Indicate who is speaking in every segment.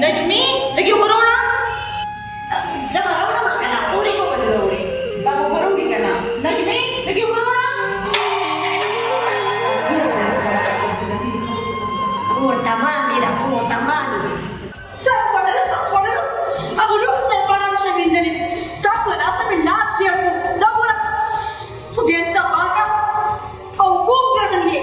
Speaker 1: नजमी लगी उमरोड़ा ज़मारोड़ा मकना पूरी को कर रोड़ी बाबू बरूंगी कहना नजमी लगी उमरोड़ा वो तमामी
Speaker 2: सब बोले अब लोग तेरे से बिंदनी सब ना सब लास्ट ईयर को दबोरा खुदेन तबाका और बुक कर लिए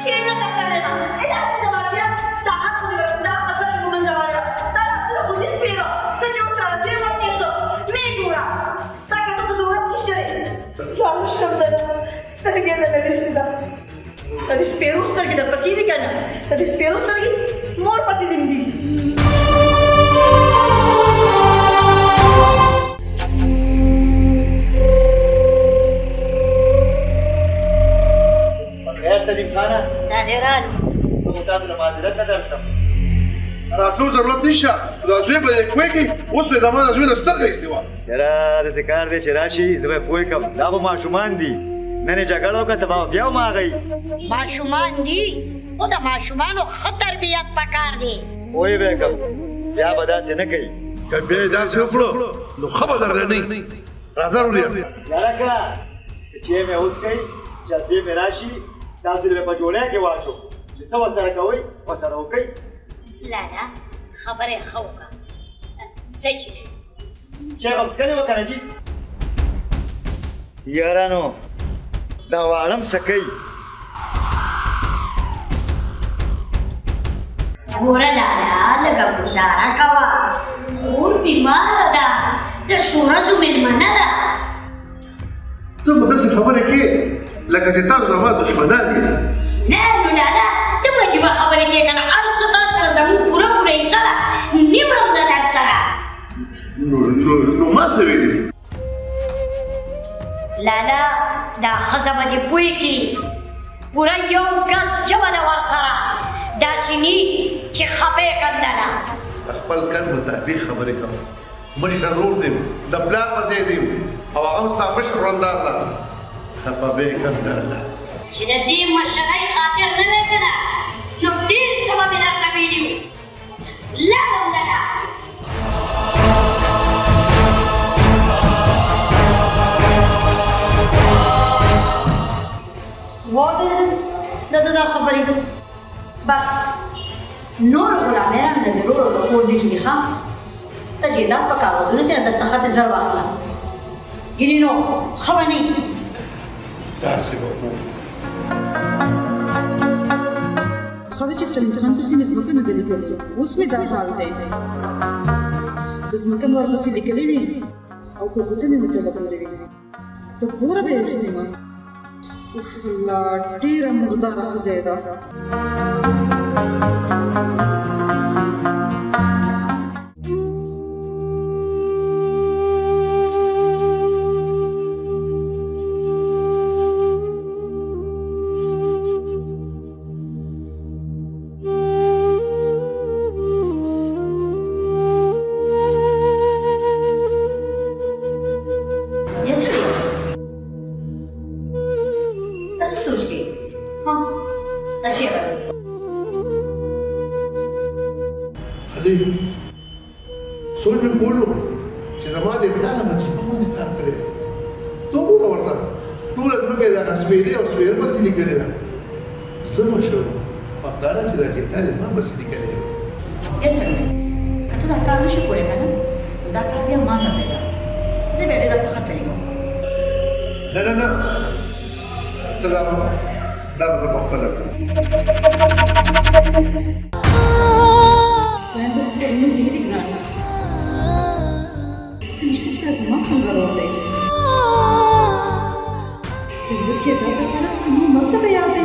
Speaker 2: Kena tak kena. Dah sama dia. Saat dia dah pasal di rumah jawara. Saya sudah kudis pero. Saya orang dia orang itu. Megura. Saya kata tu orang istri. Saya sudah stargih dah listida. Tadi spero stargih dah pasti di kana. Tadi spero stargih more pasti dimdi.
Speaker 3: خیر سلیم خانه
Speaker 1: نادران
Speaker 3: کوم تاسو له معذرت نه درته
Speaker 4: راتلو ضرورت نشته دا زوی به یې کوی کی اوس به زمانه زوی له سترګې استوا
Speaker 3: یاره داسې کار دی چې راشي زه به پوه کړم دا به ماشومان دي نن یې جګړه وکړه سبا به بیا وماغئ
Speaker 1: ماشومان دي خو د ماشومانو ښه تربیت پکار دی
Speaker 3: پوه به یې کړم بیا به داسې نه کوي
Speaker 4: که بیا یې داسې وکړو نو ښه به درله نه راځه وریا
Speaker 3: یاره که چې مې اوس کوي چې زوی مې راشي تاسې به په جوړه کې واچو چې څه ورسره کوئ ورسره وکئ
Speaker 1: لالا خبرې ښه وکړه څه چې شي
Speaker 3: چې غمسکنې وکړه جي یارانو دا واړم څه کوي
Speaker 1: ګوره لالا لږه ګزاره کوه خور بیماره ده د څو ورځو مېلمنه ده
Speaker 4: ته به داسې خبرې کې لکه چې تاسو زما دښمنان یې
Speaker 1: نه نو لالا ته به چې به خبرې کوې که نه هر څه تا سره زموږ پوره پوره حصه ده نیمه هم ده در سره
Speaker 4: نو ما څه ویلي
Speaker 1: لالا دا ښځه به دې پوه کړي پوره یو ګز ژبه ده ورسره داسې نه چې خپه یې کندله
Speaker 4: خپل کن مطابق خبرې کوم مشر ورور دیم د پلار په ځای دیم او هغه هم ستا مشر وروندار ده خپه به یې کم درله
Speaker 1: چې د دې مشرۍ خاطر نه دی که نه نو ډېر څه به مې درته ویلي وو لږ همدله
Speaker 2: واضح ده خبرې بس نور غلامیان د ضرور د خور نه کیږي ښه د جیدات په کاغذونو کې دستخط زر واخله ګینې نو ښه به نه
Speaker 4: داسې به کوو
Speaker 5: خو چې سلیم خان پسې مې ځمکه نه ده لیکلې اوس مې دا حال دی که ځمکه مې ورپسې لیکلې وي او که ګوته مې ورته لګولې وي د کوره به یې ایستې وه اوف الله ډېره مرداره ښځه ده
Speaker 4: सोच में बोलो कि जमा दे प्यार में चिपा होने कार करे तो वो करता तू लगने के जाना सवेरे और सवेरे बस ही निकलेगा सुनो शो पकाना चिरा के तारे मां बस ही निकलेगा
Speaker 2: ये सर कतो दा कार नशो करेगा ना दा कार भी मां था बेटा जे बेटे दा खतरे को
Speaker 4: ना तदा मां दा पक्का लगता
Speaker 5: ډېرې ګرانه ته نشته چې دا زما څنګه ورور دی چې دا درته زما مرتبه یاد دی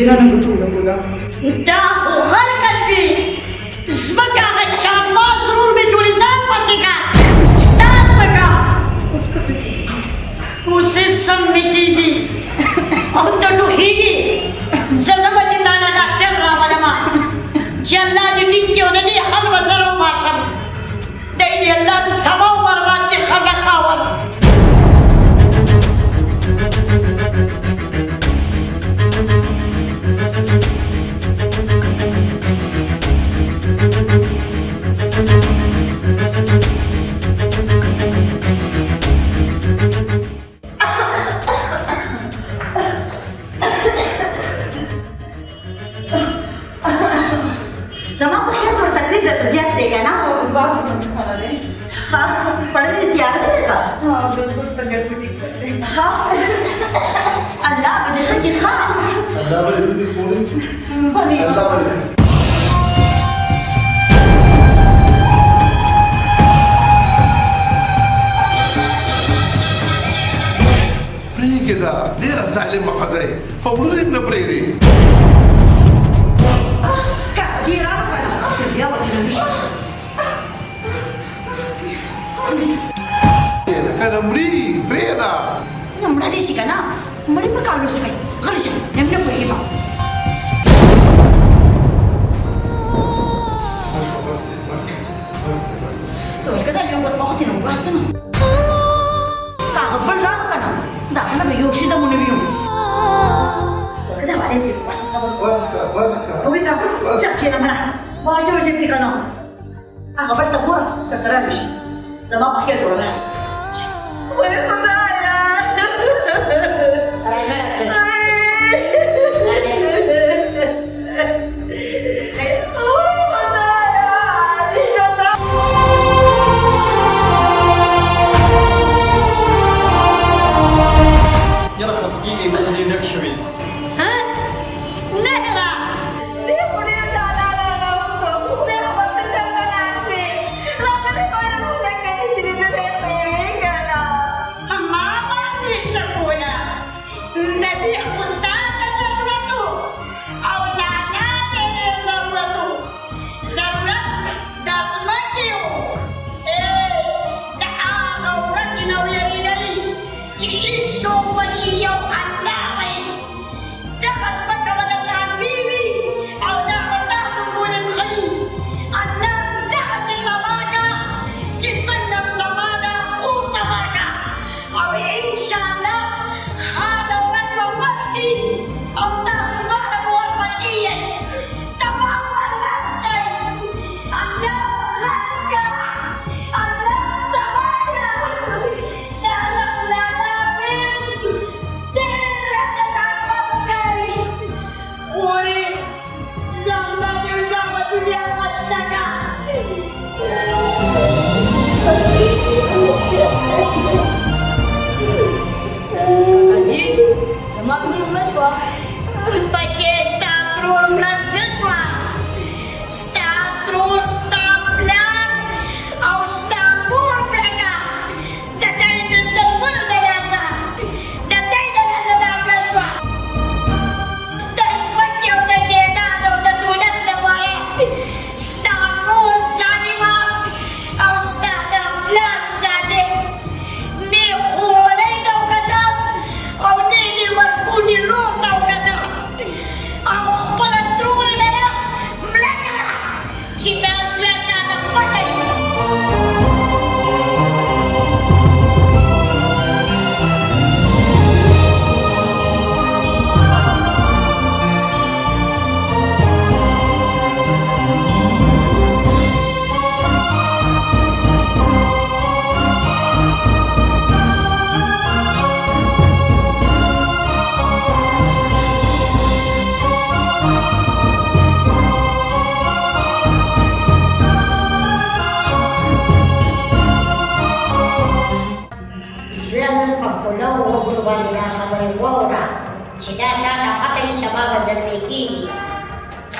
Speaker 5: ډیره نه ګټوره ده
Speaker 1: دا خو خلک شوي ځمکه هغه چارباز ضرور مې جوړې ځان پسې کا ستا ځمکه
Speaker 5: اوس پسې کېږي
Speaker 1: اوس یې سم نه کېږي او ته ټوخېږي زه ځمه چې تا نه ډاکټر راولمه چې الله دې ټینګ کړي او د دې حل به زه راوباسم دی دې الله تمام برباد کړي ښځه خاوند
Speaker 2: زما په خیال ورته تکلیف درته زیات دی که نه
Speaker 5: بعض خانه دی
Speaker 2: ها پړه دې تیار دی که
Speaker 5: ها بالکل طبیعت مې ټیک دی
Speaker 2: ها الله به دې ښه کړي ښه
Speaker 4: الله به دې کولی
Speaker 5: فني
Speaker 4: الله به پرېږدې دا ډېره ظالمه ښځه یې په وړو نه پرېږدې
Speaker 2: که دې راکړه بیا ورته
Speaker 4: لکه نه مري پرېږده
Speaker 2: نه مړه دې شي که نه مړې په کار لوس کوي غلی شه یم نه پوهېږم ته که دا یو ور وخت نه وباسم که هغه بل راغله که نه د هغه نه به یو شي زمونه وینو که دا باندې دې وباسم صبر
Speaker 4: بس که بس که
Speaker 2: وبې صبر چپ کښېنه مړه واجب واجب دې که نه هغه بل ته ګوره که خراب شي زما په خیر جوړه نه وای خدایا
Speaker 6: یاره خفګېږي مخ دې ډک شوي
Speaker 1: نهرا
Speaker 2: دې خو ډېر ډاډه وکړو خدای خبر ته چېرته ناست وې راته دې باید موږ نه کوي چې دې ته یې وې که نه
Speaker 1: ما باندې سکونه د دې خو تا ته ضرورت و او نانا ته یې ضرورت و ضرورت د ځمکې و د هغه ورځې نه ویرېدلې چې هېڅوک به نه یو الله وي دغه ځمکه به درته امني وي او دا به تاسو پورې نښلي الله دغسې تباه کړه چې څنګه زما ده اور تباه کړه او انشاءالله ښه دولت به ورکړي او تاسو دواړه به ورپسې یئ تباه برباد شئ الله غرق کړه الله تباه کړه د الله العالمین ډېر راته زحمت کوي خورې زه الله دې زما دنیا غشته کړه
Speaker 7: زما ترور مړه شوه
Speaker 1: بچې ستا ترور مړه نه شوه ستا ترور ستا پلار او ستا مور مړه کړه د دی د ظلمونو د لاسه د دی د لاسه دا مړه شوه د ځمکې او د جایداد او د دولت دپاره ستا مور ظالمه او ستا د پلار ظالم نه یې ښوونی ته وکتل او نه یې د ورکوټي رور ته وکتل او خپله ترور یې لره مړه کړه چې دا زوی تا ته پته وي
Speaker 7: زویه نن په خپلو وګړو باندې دا خبرې واوره چې دا تا ته پته وي سبا به زلمی کېږي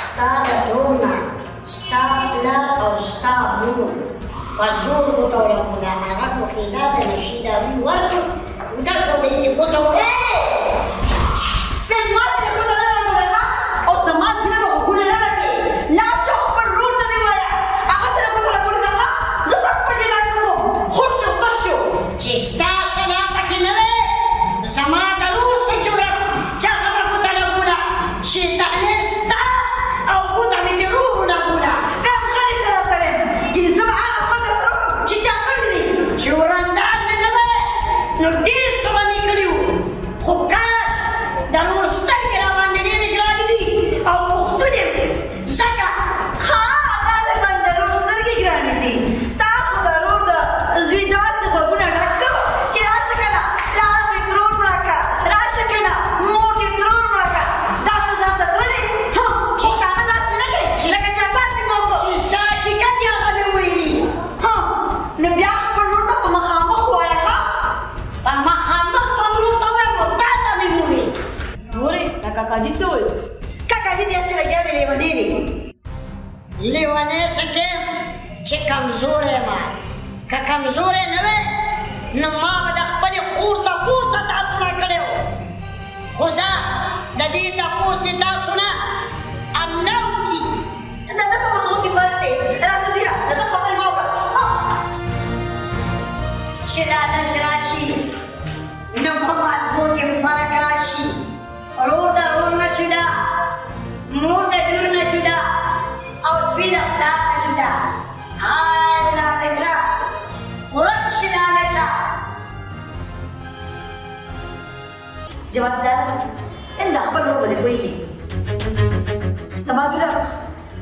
Speaker 7: ستا د ترور نه ستا پلار او ستا مور په زور وتوړه هغه ټوخېده د نشي داوي ورکړ وده شو د دې ګوته وړه
Speaker 2: Hey! Then what did you do to
Speaker 1: بتروح نقولها
Speaker 2: كم خلي شرط كلام جيني سمع أخذ الرقم تشكرني
Speaker 1: شو رندان من نبي نبديل سواني كريو خبكاش ضرور استيقظ أمان جديد جرادي أو مختلف زكا
Speaker 2: ها هذا ما ضرور سرقي جراني دي تاخذ ضرور ده زويدات بقولنا نكوا شراش كنا لا تكرر مركا راش كنا مو تكرر مركا دات تري ها وكان دات نكى لك جابات نوكو
Speaker 1: ساكي كان يا غنوري
Speaker 2: ها نبيع كرر ده بمخامخ وياها
Speaker 1: فما خامخ فمرو طوي مطاطا منوري
Speaker 5: Ore, nak kakak jisol.
Speaker 2: kakak dia sila jadi lewat diri
Speaker 1: لیوانے سکے چه کمزور ہے ماں کا کمزور ہے نوے نما بدا خپلی خور تا پوس تا تاسونا کرے ہو خوزا ددی تا پوس دی تاسونا اللہ کی
Speaker 2: ده ده مخزون كفايتي انا فيها ده ده خبر موقع
Speaker 1: چلانا جراشی نما مازبور کے مفارق راشی رو دا رو نا چدا مور دا دور نا چدا او سوینا پلا نا چدا ہائی نا نچا مرچ نا نچا
Speaker 2: جواب دار انت خبر نور بدي كويتي سمعت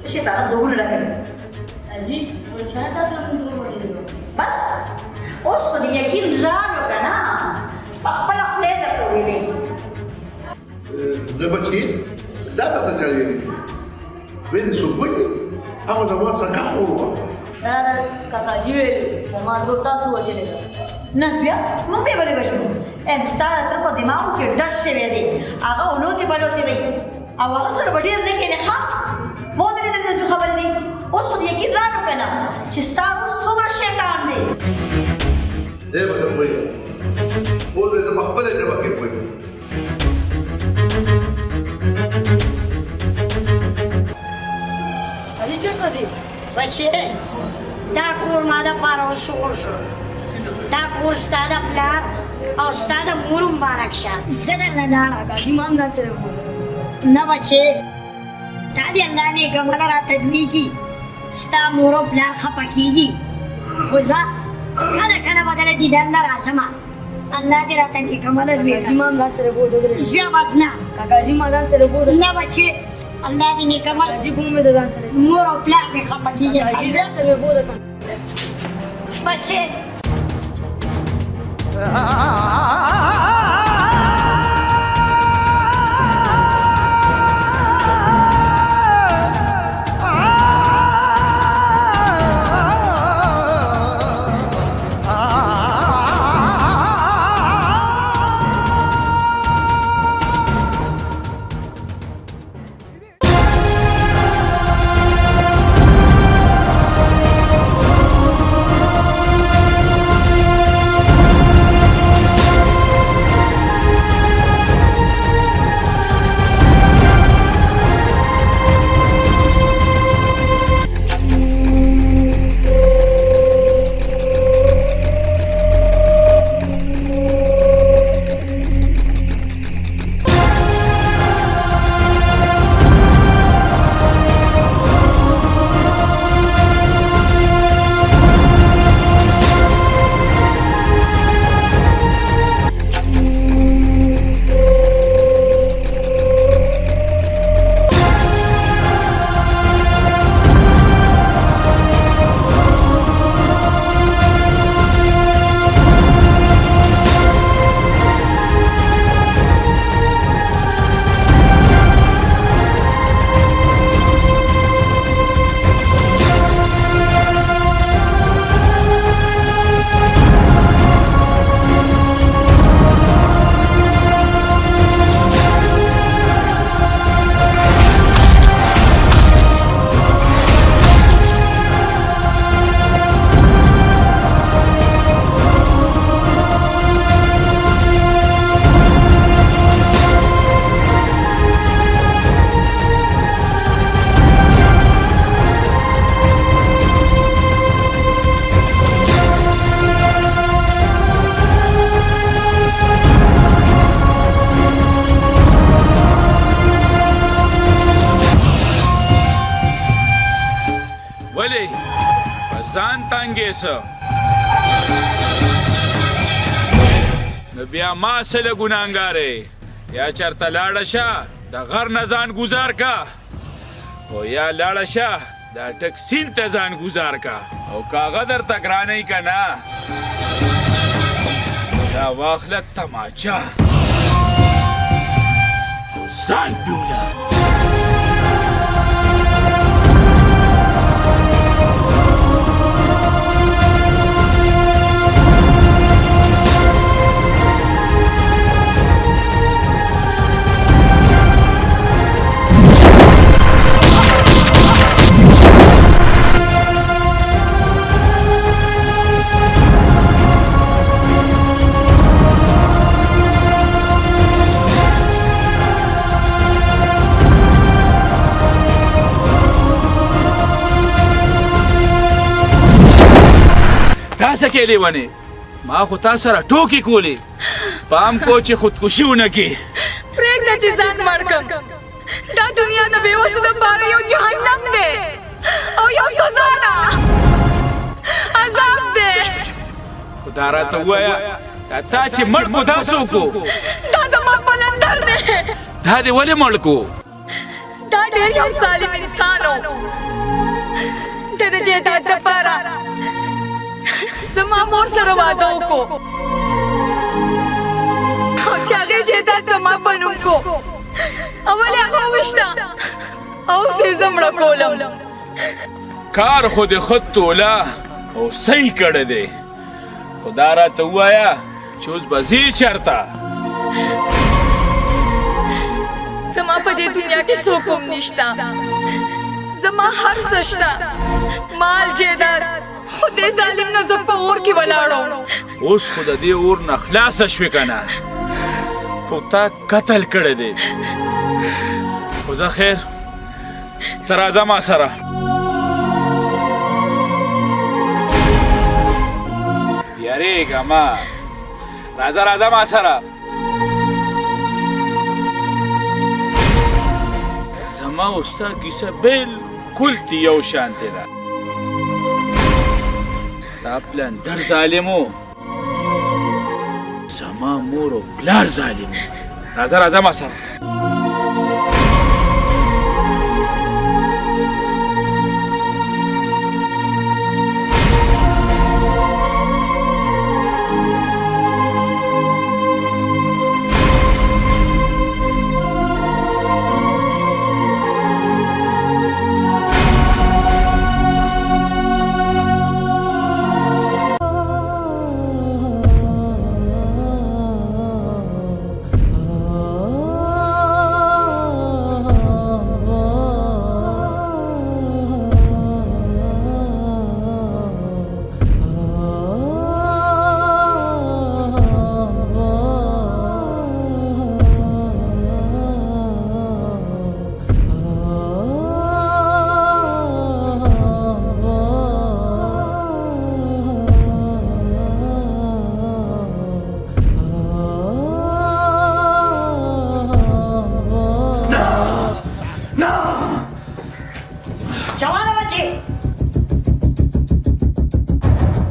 Speaker 2: الشيطان ضروري لك
Speaker 5: Aji, orang tak suka kontrol macam
Speaker 2: بس उसको दिया कि रानो का ना पलक ले दे तो मिले
Speaker 4: Lepas ni, dah tak terjadi ni. Bini subuh ni, apa sama sakar orang.
Speaker 5: kakak jiwel, sama dua tasu aja lega.
Speaker 2: नस्बिया मम्मी वाले बच्चों एम स्टार अतर को दिमाग के डर से वे दे आगा उलोती बलोती रही अब अक्सर बड़ी रखने ने हाँ बहुत दिन तक जो खबर दी उसको दिया कि रानो का ना चिस्ता सुपर शैतान दे
Speaker 4: Dia macam apa ya? Boleh sebab apa dia pakai apa?
Speaker 5: Aji cakap sih.
Speaker 1: بچه دا کور ما دا پارو شور شو دا کور ستا دا پلار او ستا دا مور مبارک شه زنه لاله
Speaker 5: Kakak imam dah sering buat.
Speaker 1: نه بچه تا دی الله نے کمال را تدمی کی ستا مور او پلار خپا کیږي خو ځه کله کله بدل دي د الله راځما الله دې راته کې کمال
Speaker 5: Kakak
Speaker 1: وی
Speaker 5: imam dah sering buat.
Speaker 1: زویا بسنا
Speaker 5: Kakak imam dah sering buat.
Speaker 1: نه بچه الله دې نه کمال
Speaker 5: Kakak ibu mesti dah sering.
Speaker 1: مور او پلار دې خپا کیږي
Speaker 5: Kakak ibu sering buat kan.
Speaker 1: بچه
Speaker 8: ځان تنګې څه نو بیا ما سره ګناهګارې یا چېرته لاړه شه د غر نه ځان ګزار کا او یا لاړه شه دا ټک سیند ته ځان ګزار کا او کاغه درته ګرانوي که نه دا واخله تماچه او ځان پیوله تاسه کې لیونې ما خو تا سره ټوکې کولې پام کو چې خودکشي ونه کړې
Speaker 9: پرېږده چې ځان مړ کړم دا دنیا د بېوسو دپاره یو جهنم دی او یو سزا ده عذاب دی
Speaker 8: خو دا راته ووایه دا تا چې مړ کو دا څوک و
Speaker 9: دا زما قلندر دی
Speaker 8: دا دې ولې مړ کو
Speaker 9: دا ډېر یو ظالم انسان و د د جیداد دپاره زما مور سره واده وکړو او چې هغې جیداد زما په نوم کو اول یې هغه وویشته او اوس یې زه مړه کولم
Speaker 8: کار خو دې خود توله او صحیح کړی دی خو دا راته ووایه چې اوس به ځې چېرته
Speaker 9: زما په دې دنیا کې څوک هم نشته زما هر څه شته مال جیداد خو دې ظالم نه زه په اور کې ولاړم
Speaker 8: اوس خو د دې اور نه خلاصه شوې که نه خو تا قتل کړی دی خو زه خیر ته راځه ما سره یارېږه مه راځه ما سره زما او ستا کیسه بالکل یو شانتې ده ستا پلندر ظالم و زما مور او پلار ظالم راځه ما سره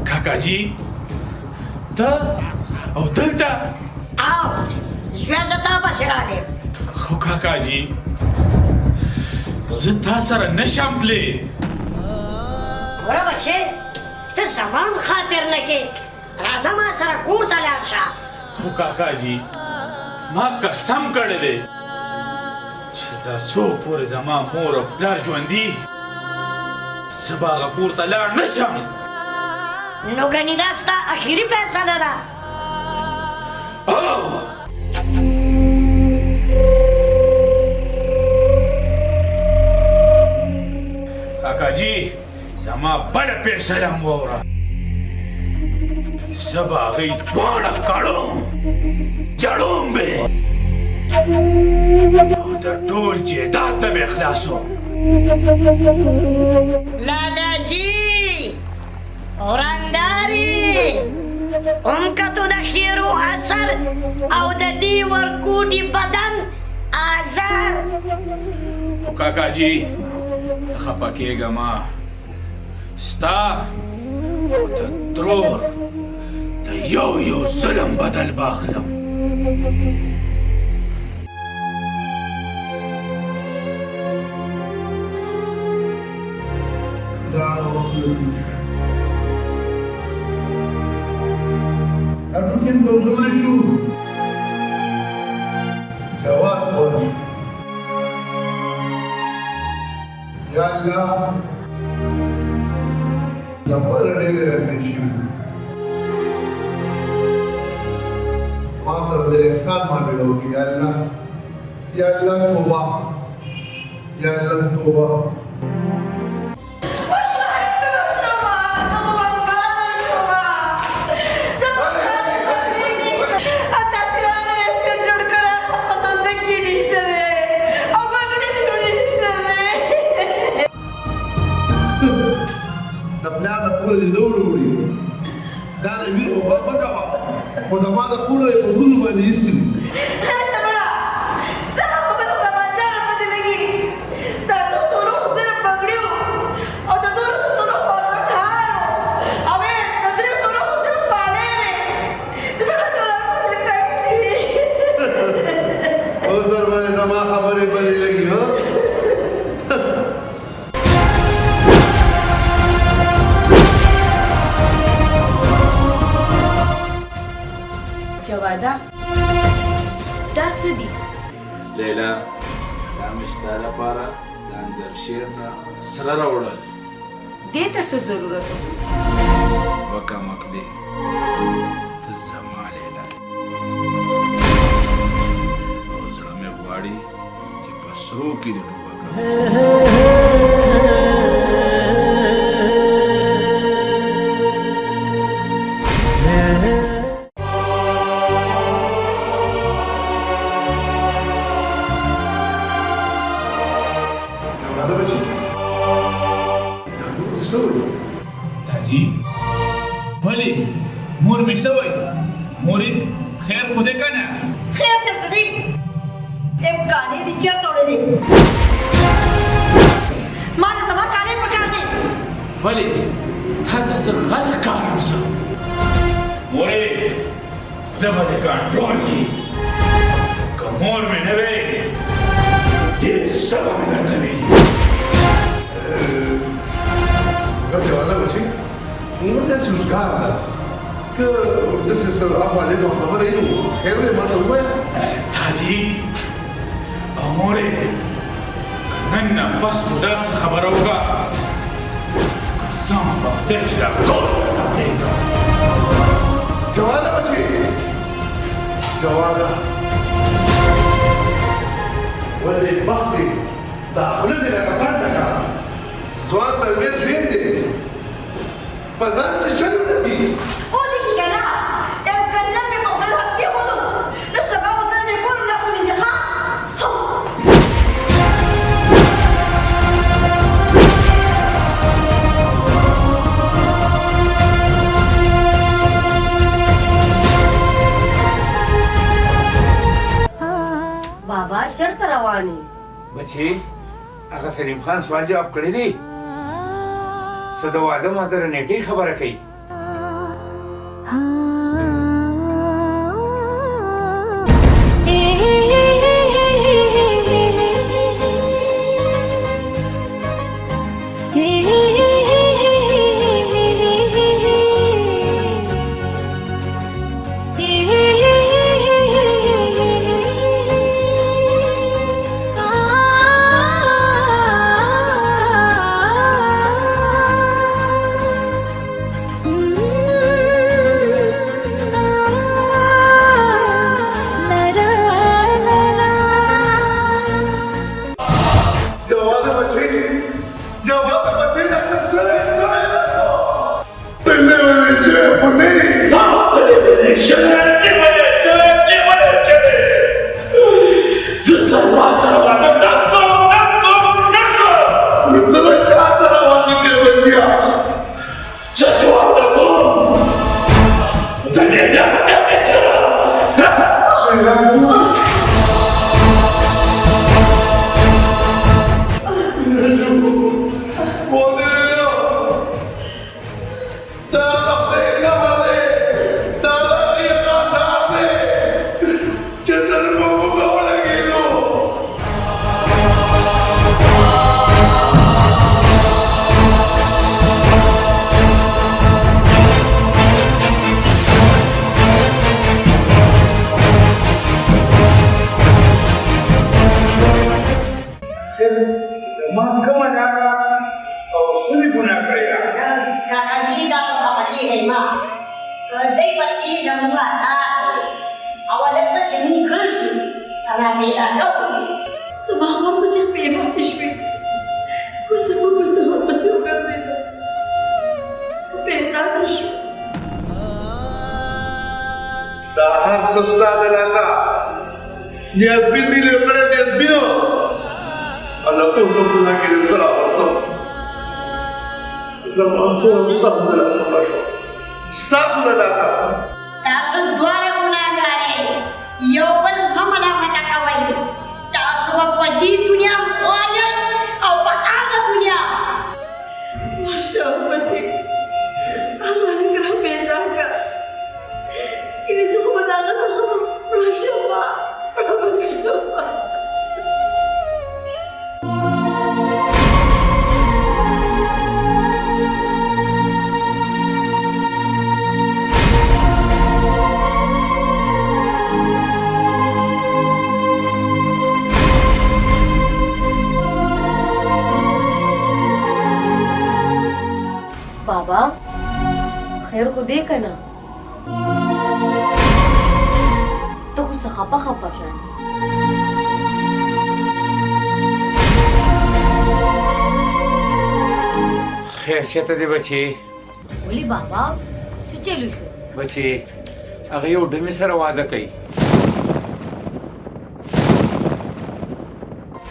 Speaker 8: کاکاجي ته او دلته
Speaker 7: او زوی زه تا پسې راغلم
Speaker 8: خو کاکاجي زه تا سره نشم تللی
Speaker 7: ګوره بچې ته زما هم خاطر نه کې راځه ما سره کور ته لاړ شه
Speaker 8: خو کاکاجي ما قسم کړی دی چې دا څو پورې زما مور او پلار ژوندي زه به هغه کور ته لاړ نه شم
Speaker 7: نو ګنې دا ستا اخري فیصله ده
Speaker 8: کاکاجي زما بله فیصله هم واوره زه به هغوی دواړه کړم جړوم به او د ټول جیداد ته به خلاصوم
Speaker 7: لالا جی ورنداري هم کتو د خیرو اثر او د دې ورکوټي بدن آزار
Speaker 8: خو کاکاجي ته خفه کېږه مه ستا ترور د یو ظلم بدل باخلم.
Speaker 4: هډوکي مې کمزوري شو، جواد غوړ شو. یا الله زما ډېرې راته شوي ما سره د احسان معامله وکړي. یا الله یا الله توبه، یا الله توبه. د نورو وړي دا د وینې اوبه مه کوه، خو زما د خونه یې په ورونو باندې ایستي دي. اوس در باندې زما خبرې بدې لګي ها.
Speaker 9: جواده دا څه دي؟
Speaker 8: لیلا دا مې ستا لپاره د اندر شیر نه سره راوړل.
Speaker 9: دې ته څه ضرورت و؟
Speaker 8: وکه مکلې ته زما لیلا او زړه مې غواړي چې په سرو کې دې ډوبه दादी भले मोर में सवय मोरे खैर खुदे का ना
Speaker 2: خیر چرته دی امکانې دي چرته وړې دي ما د زما کالې پکار دي
Speaker 8: भले هذا غلط كارم سا मोरे لما ده कंट्रोल की कमोर में नवे ये सब में करते भी
Speaker 4: جواده بچي موږ ته سوزګار ده که داسې سلام علیکم خبره یې نو خیر دی ما ته ووایه.
Speaker 8: تاجي اموره کنن بس مداس خبرو کا قسم بخته چې دا کول نه پرېږدم.
Speaker 4: جواده بچي جواده ولې بخت دی دا خوله دې لکه پنډه کا ځوان تربیت ژوند دی په ځان څه چل نه دي.
Speaker 2: ودې که نه امکانات مې په خپل هڅې وکړو نو سبا به زه د کور لاسو لیدې ښه
Speaker 7: بابا چرته روانې
Speaker 10: بچي هغه سلیم خان سوال جواب کړی دی څه د واده ماته د نیټې خبره کوي.
Speaker 4: Da
Speaker 10: زما کومه لاره او څه مې ګناه کړې ده
Speaker 7: کاکاجي تاسو خفه کېږئ مه دی پسې زموږ آزاد او هلک پسې مونږ ګرځو رابېدا نه کړو
Speaker 2: زما ورپسې خپې ماتې شوې کوڅه په کوڅه ورپسې وګرځېدم خو بېداره شوم
Speaker 4: دا هر څه ستا له لاسه نیازبین مې لرې کړی نیازبینو الله ټول ګناه کې دې زه راوستم زما خو سم د لاسه مړه شوه ستاسو له لاسه
Speaker 7: تاسو دواړه ګناهګار یې یو بل مه ملامته کوئ تاسو به په دې دنیا غواړئ او په هغه دنیا
Speaker 2: ماشه ورپسې هغه هلک راپیدا کړه ګینې زه خو به د هغه نه مړه شم مړه شم
Speaker 11: बाबा खैर को दे ना तो कुछ खपा खपा क्या
Speaker 10: خیر چېرته دی بچې
Speaker 11: बोली बाबा से चलू शो
Speaker 10: بچې هغه یو ډمې سره واده کوي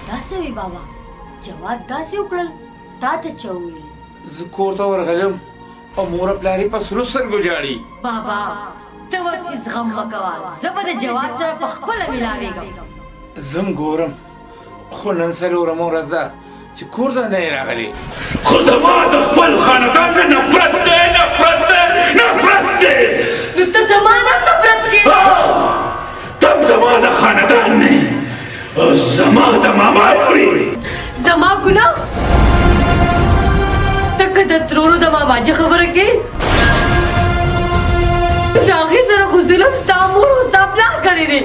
Speaker 11: داسې وی بابا جواد داسې وکړل تا ته چوي
Speaker 10: زه کور ته ورغلم او مور پلار یې په سرو سترګو ژاړي
Speaker 11: بابا ته اوس هېڅ غم مه کوه زه به د جواد سره په خپله ملاوېږم
Speaker 10: زم ګورم خو نن څلورمه ورځ ده چې کور ته نه یې راغلې
Speaker 8: خو زما د خپل خاندان نه نفرت دی نفرت دی نفرت دی
Speaker 11: نو ته زما نه نفرت کوې
Speaker 8: تم زما د خاندان نه او زما د ماما لورې
Speaker 11: زما ګناه ته که د ترورو د ماماجي خبره کوې د هغې سره خو ظلم ستا مور او ستا پلار کړی دی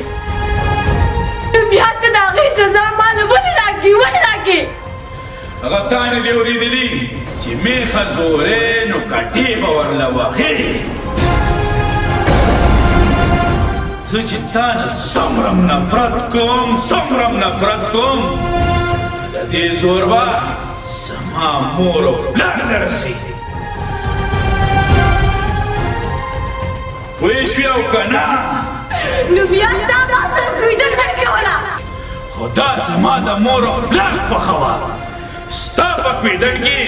Speaker 11: بیا ته د هغې سزا ماله ولې راکړې ولې راکړې
Speaker 8: هغه تا نه دې اورېدلي چې میخه زورې نو کټې به ورله وهې زه چې تا نه څومره نفرت کوم څومره نفرت کوم د دې زور به زما مور او پلار ته رسېږي پوه شوې او که نه
Speaker 11: نو بیا تا ما سره کویدل نه کوله
Speaker 8: خو دا زما د مور او پلار خوښه وه ستا په کویدن کې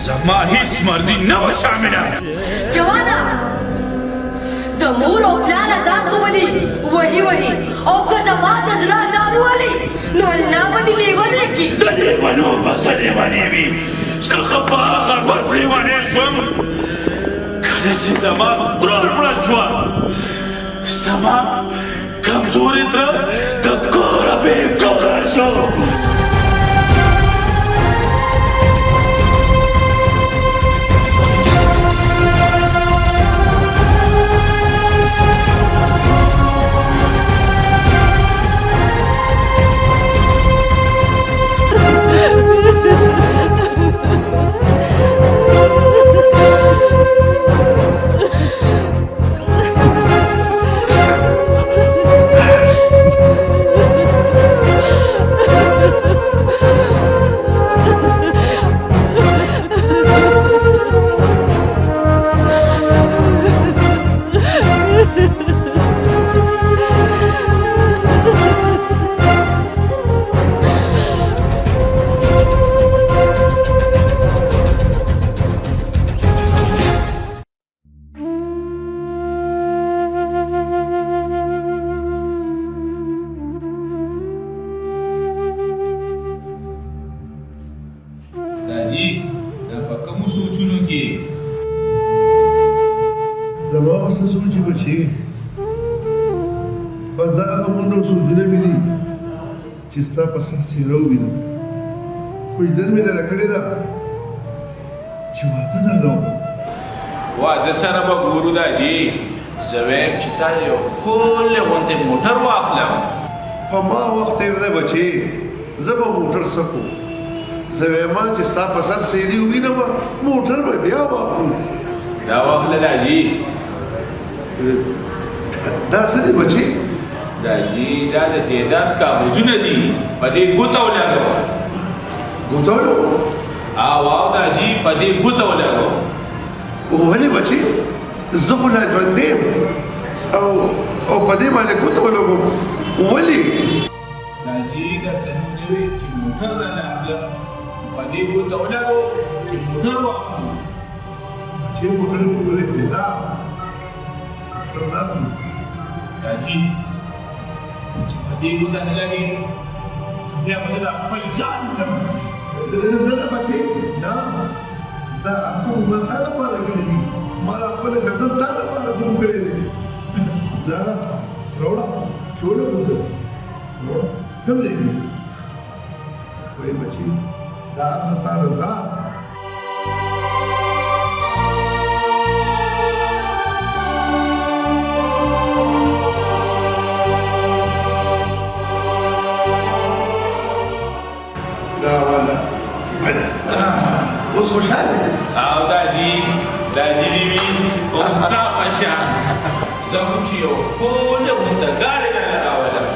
Speaker 8: زما هیڅ مرضي نه وه شامله
Speaker 11: جواده د مور او پلار ازاد خو به دي وهي وهي او که زما د زړه ازاد ولي نو الله به دې لیونی کړي
Speaker 8: د لیونو به څه لیونې وي زه خو په هغه وخت لیونی شوم کله چې زما ترور مړه شوه زما کمزوري تره د کوره بېکوره شو
Speaker 4: چې ستا په سر څېره ووینم کویدل مې درله کړې ده چې واده درله وکړم
Speaker 8: واده سره به ګورو داجي زه وایم چې تا یو ښکلی غوندې موټر واخلم
Speaker 4: په ما وخت تېر دی بچې زه به موټر څه کوم زه وایم چې ستا په سر سیري ووینم موټر به بیا واخلو.
Speaker 8: دا واخله دا جي.
Speaker 4: دا څه دی بچي؟
Speaker 8: دا جي دا د جیدات کاغذونه دي په دې ګوته ولګوه.
Speaker 4: ګوته ولګوه؟
Speaker 8: او دا جي په دې ګوته ولګوه.
Speaker 4: ولې بچي؟ زه خو لا ژوندی یم او په دې باندې ګوته ولګوم. ولې؟
Speaker 8: دا جي درته نو وی چې موټر درنه اخلم په دې ګوته ولګوه چې موټر واخلو.
Speaker 4: چې موټر پرېږده
Speaker 8: راځي چې په دې ګوته نه لګي بیا به زه خپل ځان
Speaker 4: نه بچې نه دا څه ما تا لپاره کړي دي ما خپل ګردن تا لپاره کوم کړی دی دا روړه چوله کوته روړه کوم دی وای بچې دا څه تا رضا اوس خوشاله
Speaker 8: او دا جي دی وي اوس تا پشان زموږ چې یو ښکلې غونډه ګاډۍ درله راولم.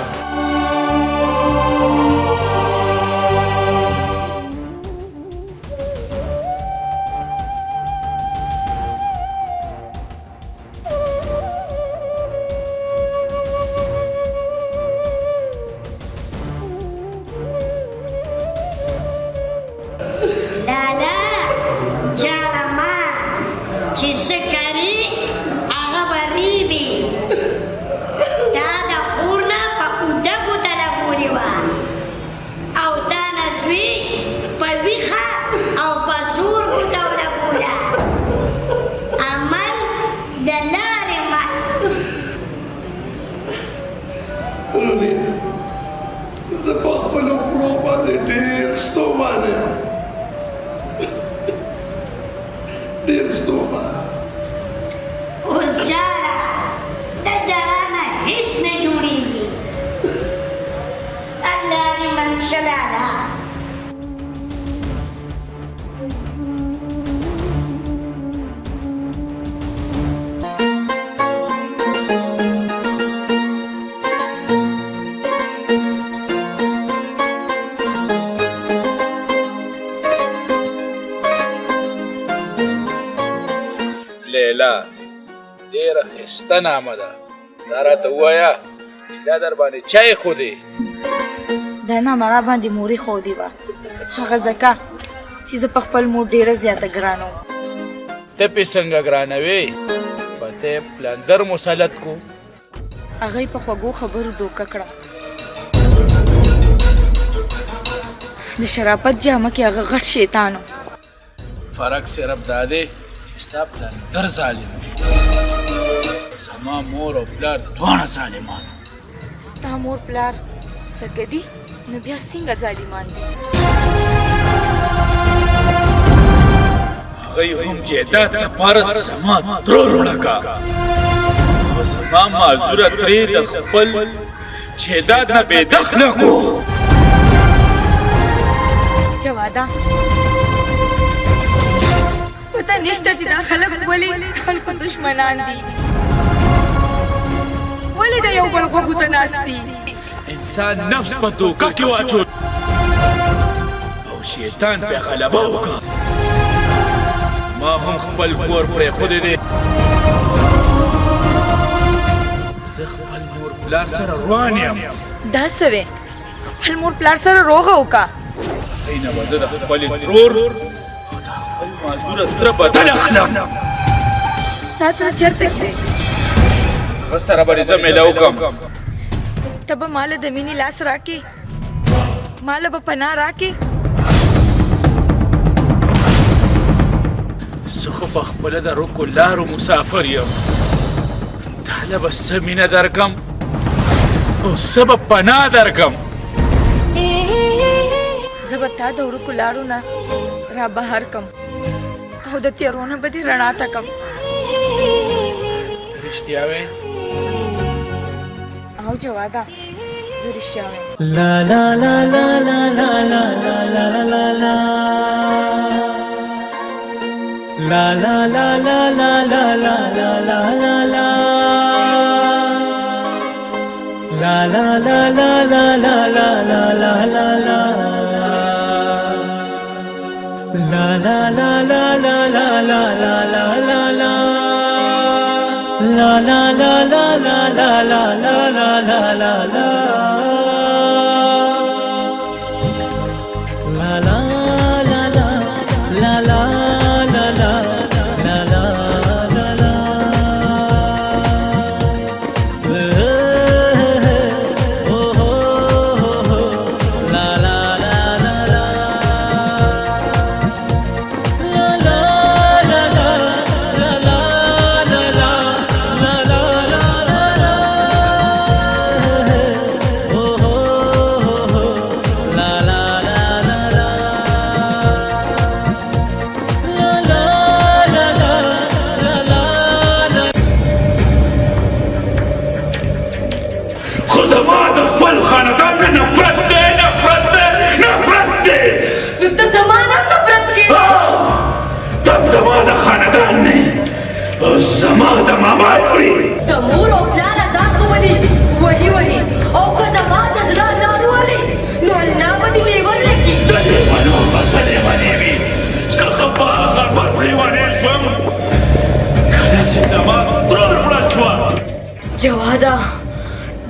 Speaker 8: لیلا ډېره ښایسته نامه ده. دا راته ووایه چې دا در باندې چا ایښودې؟
Speaker 9: دا نامه را باندې مور ایښودې وه، هغه ځکه چې زه په خپل مور ډېره زیاته ګرانه وم.
Speaker 8: ته پې څنګه ګرانوې؟ په ته یې پلندر مسلط کو.
Speaker 9: هغه یې په خوږو خبرو دوکه کړه. د شرافت جامه کې هغه غټ شیطان و.
Speaker 8: فرق صرف دا دی چې ستا پلندر ظالم دی، زما مور او پلار دواړه ظالمان.
Speaker 9: ستا مور پلار څه دي نو بیا څنګه ظالمان دي؟
Speaker 8: هغوی هم جیداد دپاره زما ترور مړه کا او زما معذوره ترې د خپل جیداد نه بېدخله کو.
Speaker 9: جواده پته نشته چې دا خلک ولې خلکو دشمنان دي، ولې د یو بل غوښو ته ناست دي.
Speaker 8: انسان نفس په دوکه کې واچو او شیطان پې غلبه وکړه. ما هم خپل کور پرېښودی دی، زه خپل مور پلار سره روان یم.
Speaker 9: دا څه وې؟ خپل مور پلار سره روغه وکړه.
Speaker 8: هغې نه به زه د خپلې ترور او د خپل معذوره تره بدل اخلم.
Speaker 9: ستا تره چېرته کې دی؟
Speaker 8: هغه سره به دې زه میله وکړم.
Speaker 9: ته به ماله د مینې لاس راکې، ماله به پناه راکې.
Speaker 8: زه خو په خپله د رکو لارو مسافر یم، تاله به څه مینه درکم او څه به پناه درکم.
Speaker 9: زه به تا د ورکو لارو نه را بهر کم او د تیارو نه به دې رڼا ته کم.
Speaker 8: رښتیا وې؟
Speaker 9: او جواده زه رښتیا وایم.
Speaker 12: لا لا لا لا لا لا لا لا لا لا La la la la la la la la la la la. La la la la la la la la la la la. La la la la la la la la la la la. La la la la la la la la la la la la. La la la la la la la la la la la la. Oh oh oh oh. La la la la la. La la la la la la la la la la la la. Oh oh oh oh. La la la la la. La la la la la la la.
Speaker 8: خو زما د خپل خاندان نه نفرت دی نفرت دی نفرت دی.
Speaker 11: نو ته زما نه نفرت کوې؟
Speaker 8: تب زما د خاندان نه او زما د ماما لورې.
Speaker 11: د مور او پلار ذات خو به دي وهي وهي او که زما د زړه ازار ولې نو الله به دې لیونی کړي.
Speaker 8: د لیونو به څه لیونې وي. زه خو په هغه وخت لیونی شوم کله چې زما ترور مړه شوه.
Speaker 11: جواده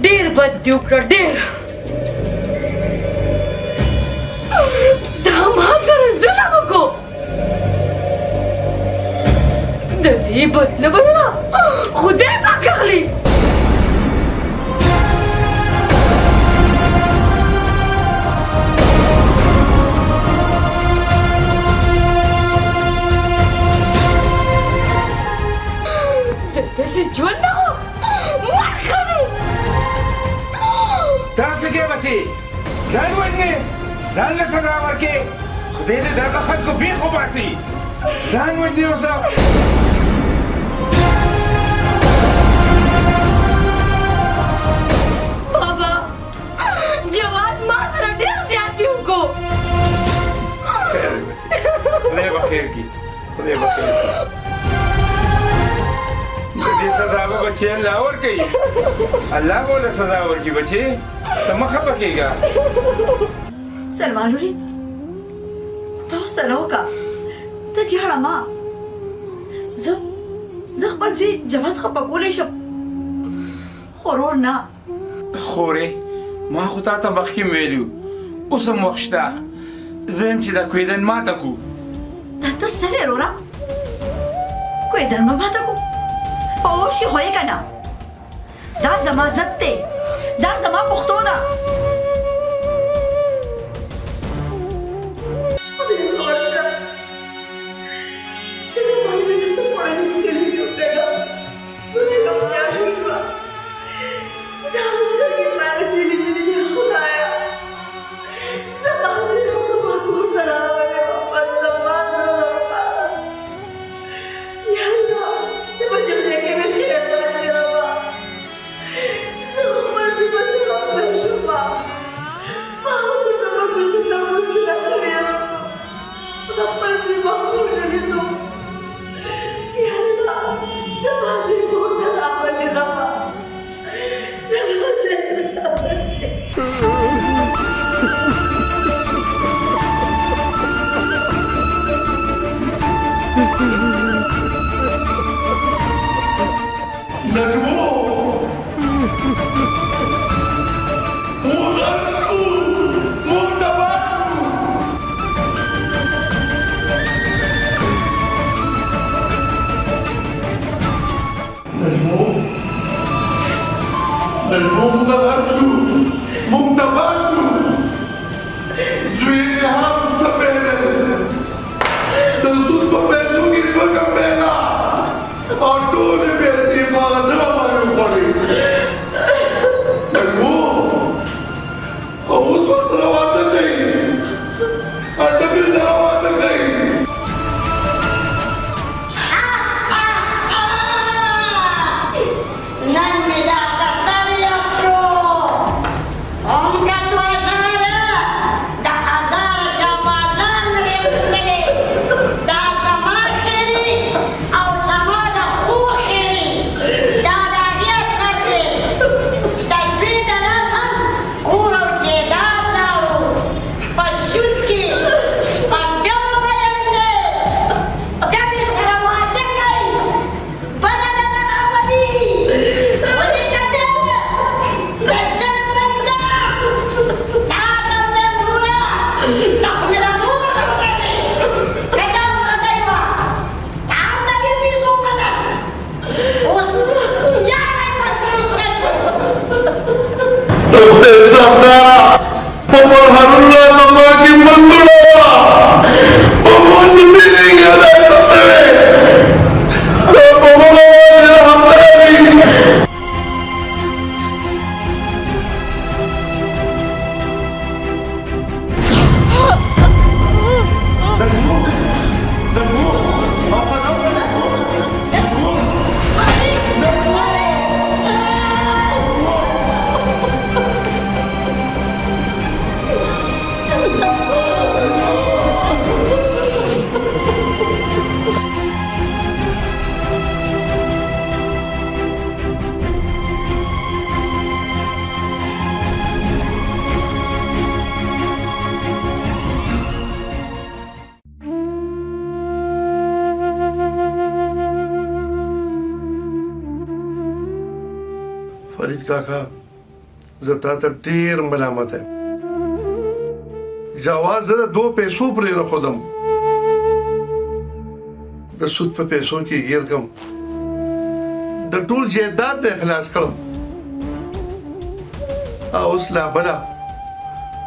Speaker 11: ډېر بد دې وکړه ډېر. دا ما سره ظلم وکړو. د دې بدله بدله خدای پاک اخلي. د داسې ژوند نه و مرګ ښه دی.
Speaker 10: تاسو کې بچي ځان وژنې ځان له سزا ورکې خدای دې دغه خلکو بېخ وباسي. ځان وژنې اوسه.
Speaker 11: بابا جواد ما سره ډېر زیاتې وکړو.
Speaker 10: خیر دی بچي خدای به خیر کړي خدای به خیر کړي. د دې سزا به بچي الله ورکوي. الله به له سزا ورکړي بچي ته مه خفه کېږه.
Speaker 2: سلمان لورې ته حوصله وکړه ته ژاړه مه. زه خپل زوی جواد خفه کولی شم خو ورور نه.
Speaker 10: خورې ما خو تا ته مخکې ویلي اوس هم وخت شته زه یم چې دا کویدن ماته کړو.
Speaker 2: دا ته څه وې وروره کویدن به ماته کړو په اوښ کې خو یې که نه. دا زما عزت دی دا زما پښتو ده.
Speaker 7: Nan me da
Speaker 4: کاکا زه تا ته ډېر ملامت یم جواز زه د 2 پیسو پرې نه ښودم د سود په پیسو کې ګیر کم د ټول جایداد د اخلاص کړم او اوس لا بله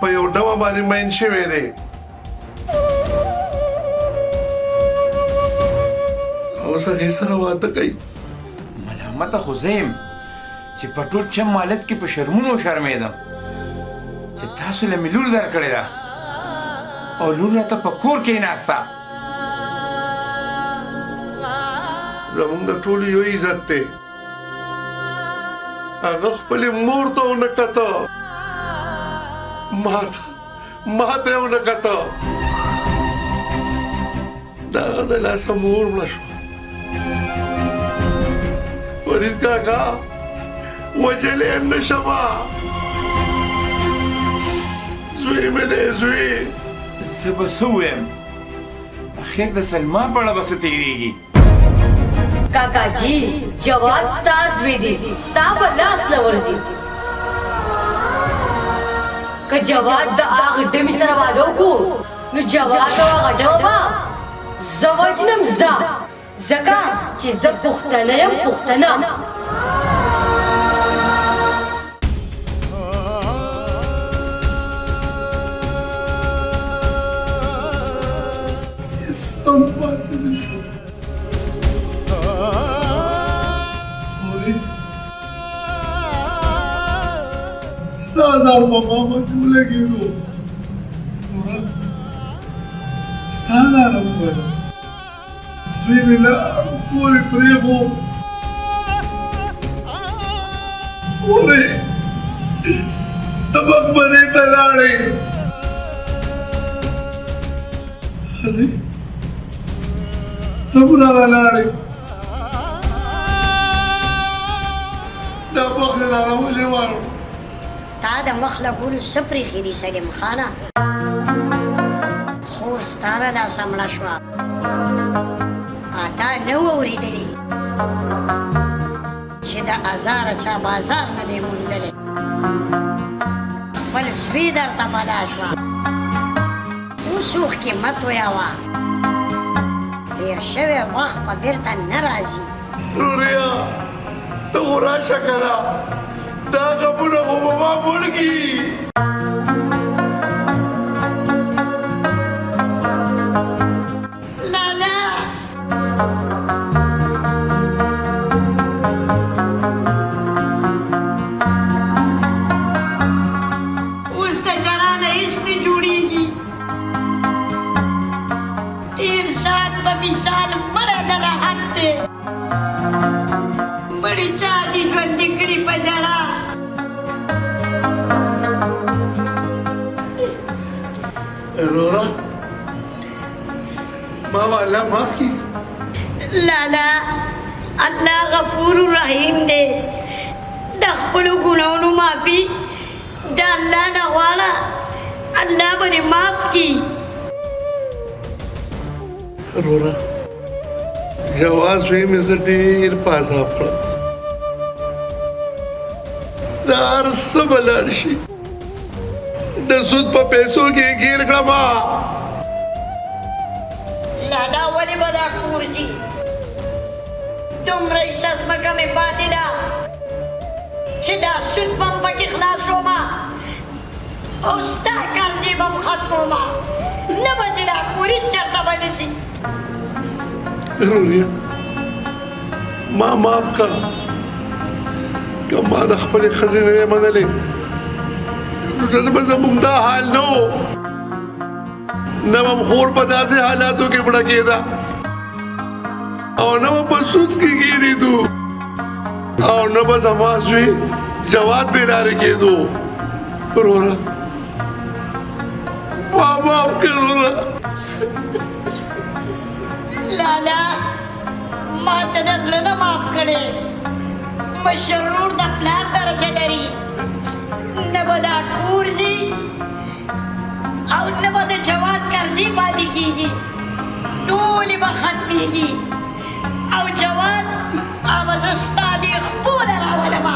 Speaker 4: په یو ډمه باندې مین شوی دی اوس هغې سره واده کوي
Speaker 10: ملامته خو زه یم چې په ټول چم مالت کې په شرمونو شرمېدم چې تاسو له مې لور درکړې ده او لور راته په کور کې ناسته
Speaker 4: زمونږ د ټولو یو عزت دی هغه خپلې مور ته ونه کته ما ته یې ونه کته د هغه د لاسه مور مړه شوه فرید کاکا وجلې یې نه شمه زوی مې دی زوی
Speaker 10: زه به څه ووایم اخر د سلما په اړه به څه تېرېږي
Speaker 11: काका जी जवाब स्ता زوی دی ستا به لاس نه ورځي که جواد د هغه ډمې سره واده وکړو نو جواد او هغه ډمه به زه وجنم ځکه چې زه پښتنه یم پښتنه
Speaker 4: ستاسو په ماما چې ولګېدو ستاسو راځه زوی مې لاړ پورې پرېښود پورې ته مقبرې ته لاړې ښځې ته هم رالاړې دا وخت یې راله ولې واړو
Speaker 7: تا د مخ له ګلو څه پرېښي دي سلیم خانه خور ستا له لاسه مړه شوه تا نه و اورېدلي چې د ازاره چا بازار نه دی موندلی خپل زوی درته بلا شوه اوس اوښکې مه تویوه تېر شوی وخت به بېرته نه راځي
Speaker 4: روریا ته خو راشه که نه دا غمونه خو به ما مړږي
Speaker 1: لالا اوس د ژړا نه هېڅ نه جوړېږي تېر ساعت به مثال مړی د لحد دی مړي چا دي ژوندي کړي په ژړا
Speaker 4: رورا ما الله معاف کی
Speaker 1: لالا الله غفور رحیم دی د خپلو ګناهونو معافي د الله نه غواړه الله به دې معاف کړي
Speaker 4: رورا جواز وی مې زه ډېر په عذاب کړم دا هر څه به لاړ شي د سود په پیسو کې ګیر کړم
Speaker 1: لالا ولې به دا کور شي دومره حصه ځمکه مې پاتې ده چې دا سود به م پکې خلاصوم او ستا قرضې به م ختموم نه به چې دا کور هېڅ چېرته به نه شي
Speaker 4: روریا ما معاف کا که ما د خپلې ښځې نه وې منلې نو نن به زموږ دا حال نه و نه به م خور په داسې حالاتو کې مړه کېده او نه به په سود کې ګېرېدو او نه به زما زوی جواد بې لارې کېدو وروره ما معاف کړه وروره
Speaker 1: لالا ما ته د زړه نه معاف کړې مشر ورور د پلار درجه لري نه به دا کور ځي او نه به د جواد قرضې پاتې کېږي ټولې به ختمېږي او جواد هغه به زه ستا دې خپو نه راولمه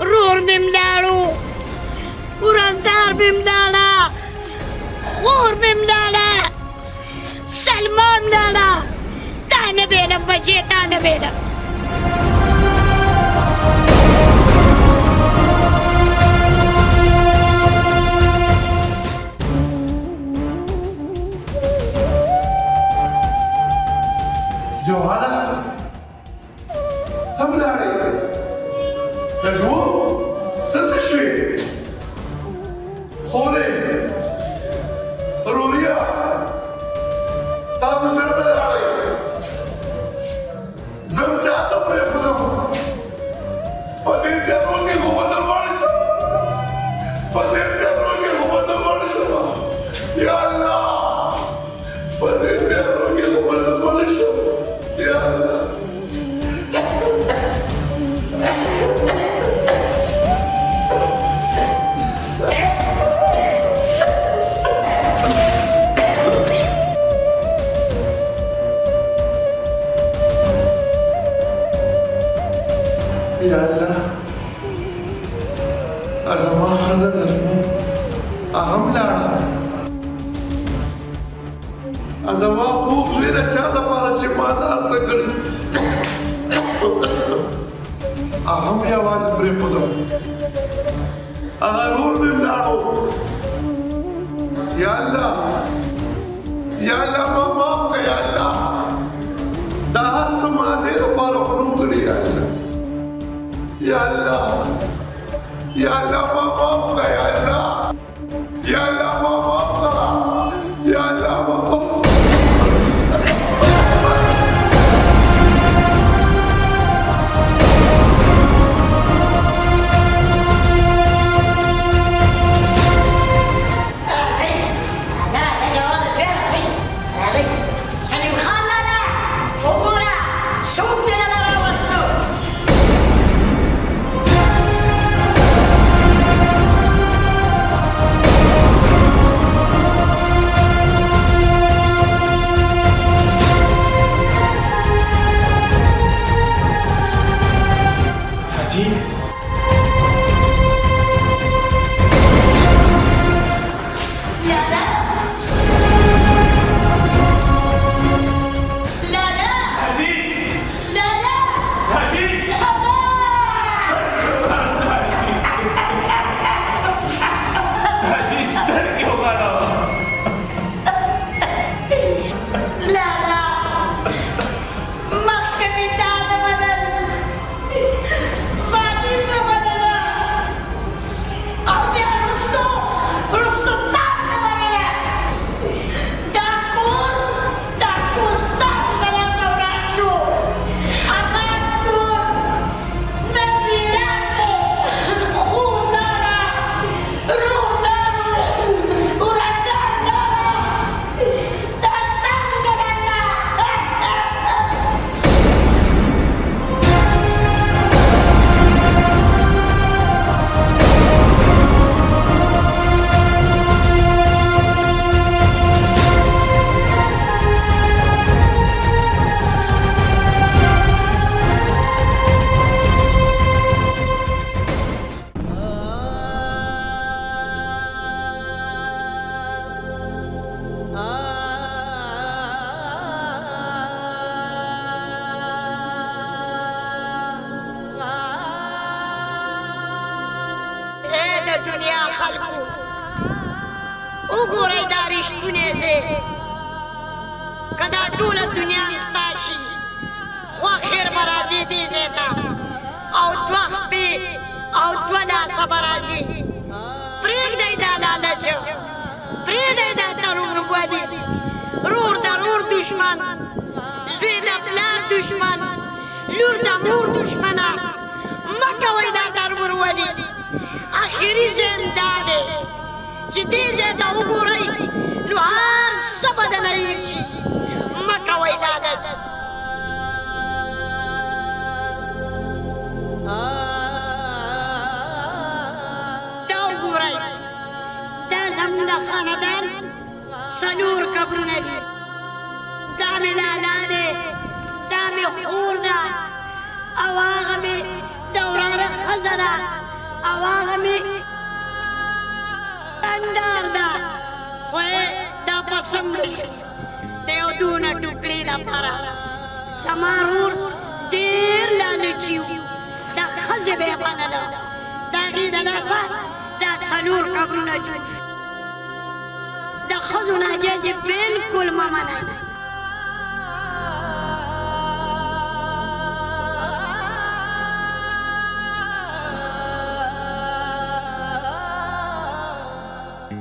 Speaker 1: رور مې ملاړو ورندار مې ملاړه خور مې ملاړه سلما ملاړه تا نه بېلم بچې تا نه بېلم
Speaker 4: جواهره ته ولاړې ته جوه ته څه شوې خورې روریا تا مو چېرته لاړې زه هم چاته پرېښودم په دې تیارو کې خو به درباندې شم په دې تیارو کې خو به درباندې شم یا الله په دې تیارو کې خو به درباندې شم یا الله یا الله زما ښځه نجمو هغه هم لاړه زما خوب زوی د چا دپاره چې ما دا هر څه کړي هغه هم یوازې پرېښودم هغه رور مې ولاړو یا الله یا الله ما معاف کړه یا الله دا هر څه ما دې دپاره خو نه کړي یا الله یا الله یا الله ما معاف کړه یا الله یا الله ما معاف کړه یا الله ما معاف
Speaker 1: دنیا خلکو وګورئ دا رښتونی ځای که دا ټوله دنیا هم ستا شي خو خیر به راځي دې ځای ته او دوه خپې او دوه لاسه به راځي پرېږدئ دا لالچ پرېږدئ دا ترورولي رور د رور دشمن زوی د پلار دشمن لور د مور دشمنه مه کوئ دا ترورولي آخري ځای دا دی چې دې ځای ته وګورئ نو هر څه به درنه هېر شي مه کوئ لالچ دا وګورئ دا زموږ د خاندان څلور قبرونه دي دا مې لالا دی دا مې خور ده او هغه مې د وراره ښځه ده
Speaker 7: او هغه مې اندار ده خو دا پسم نه شو د یو دونه ټوکرې دپاره زما ورور ډېر لالچي و دا ښځې به یې منله د هغې د لاسه دا 4 قبرونه جوړ شو د ښځو ناجایز یې بلکل مه منئ